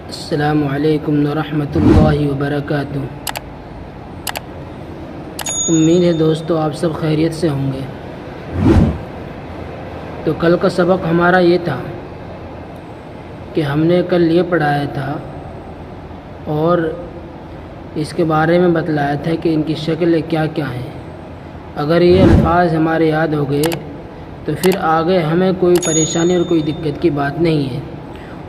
السلام علیکم ورحمۃ اللہ وبرکاتہ۔ امید ہے دوستو آپ سب خیریت سے ہوں گے۔ تو کل کا سبق ہمارا یہ تھا کہ ہم نے کل یہ پڑھایا تھا اور اس کے بارے میں بتلایا تھا کہ ان کی شکلیں کیا کیا ہیں۔ اگر یہ الفاظ ہمارے یاد ہو گئے تو پھر آگے ہمیں کوئی پریشانی اور کوئی دقت کی بات نہیں ہے۔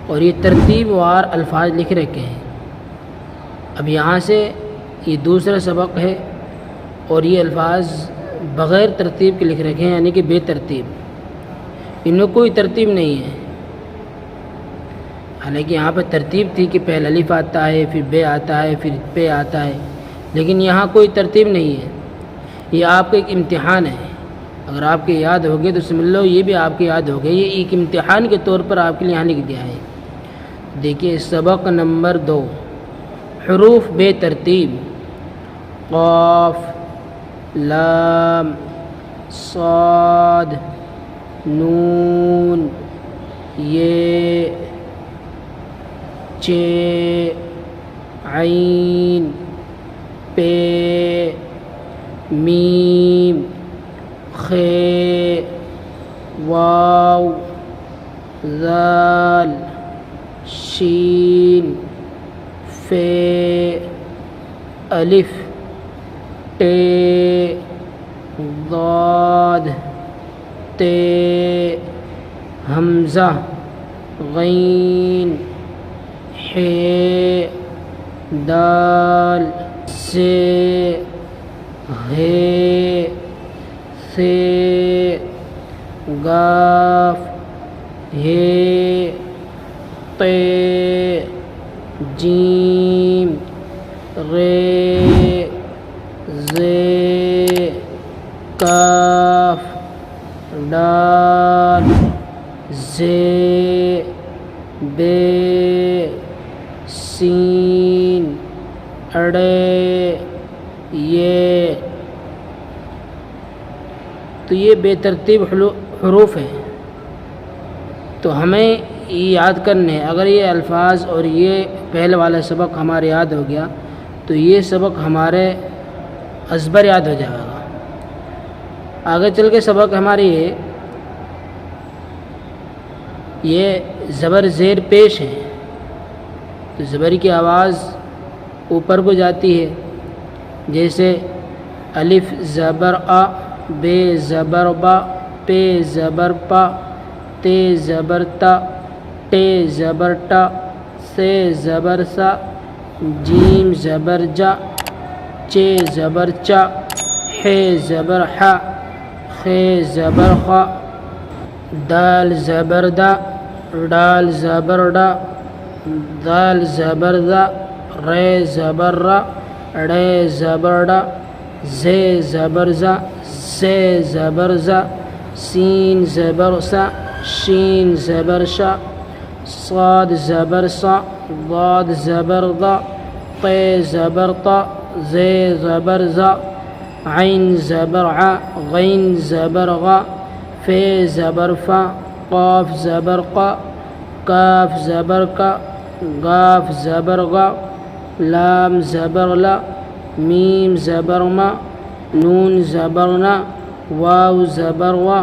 اور یہ ترتیب وار الفاظ لکھ رکھے ہیں۔ اب یہاں سے یہ دوسرا سبق ہے اور یہ الفاظ بغیر ترتیب کے لکھ رکھے ہیں، یعنی کہ بے ترتیب، ان میں کوئی ترتیب نہیں ہے۔ حالانکہ یہاں پہ ترتیب تھی کہ پہلے الف آتا ہے، پھر بے آتا ہے، پھر پے آتا ہے، لیکن یہاں کوئی ترتیب نہیں ہے۔ یہ آپ کا ایک امتحان ہے۔ اگر آپ کے یاد ہوگے تو سمجھ لو یہ بھی آپ کے یاد ہوگے۔ یہ ایک امتحان کے طور پر آپ کے لیے یہاں لکھ دیا ہے۔ دیکھیے سبق نمبر 2، حروف بے ترتیب: قاف، لام، صاد، نون، یہ، چے، عین، پے، میم، خے، واو، ذال، شین، فے، الف، ٹے، ضاد، تے، حمزہ، غین، حے، دال، سے، ہے، سے، گاف، ہے، تے، جیم، رے، زے، کاف، ڈال، زے، بے، سین، اڑے، یہ۔ تو یہ بے ترتیب حروف ہیں، تو ہمیں یہ یاد کرنے ہیں۔ اگر یہ الفاظ اور یہ پہلے والا سبق ہمارے یاد ہو گیا تو یہ سبق ہمارے ازبر یاد ہو جائے گا۔ آگے چل کے سبق ہمارے یہ زبر زیر پیش ہے، تو زبر کی آواز اوپر کو جاتی ہے، جیسے الف زبر آ، بے زبر با، پے زبر پا، تے زبر تا، ٹے زبر ٹا، سے زبر سا، جیم زبر جا، چے زبر چا، حے زبر حا، خے زبر خا، دال زبر دا، ڈال زبر ڈا، دال زبر دا، رے زبر را، ڑے زبر ڈا، زے زبر زا، زے زبر زا، سین زبر سا، شین زبر شا، صاد زبر سا، ضاد زبر ضا، طے زبر طا، زے زبر زا، عین زبر ع، غین زبر غا، فے زبر فا، قاف زبر قا، کاف زبر کا، گاف زبر غا، لام زبر لا، میم زبر ما، نون زبر نا، واو زبر وا،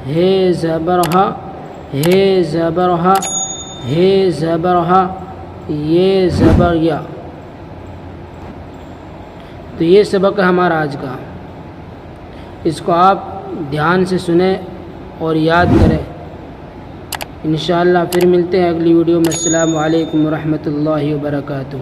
ہے زبر ہا، ہے زبر ہا، ہے زبر ہا، یہ زبر یا۔ تو یہ سبق ہے ہمارا آج کا، اس کو آپ دھیان سے سنیں اور یاد کریں۔ انشاءاللہ پھر ملتے ہیں اگلی ویڈیو میں۔ السلام علیکم ورحمۃ اللہ وبرکاتہ۔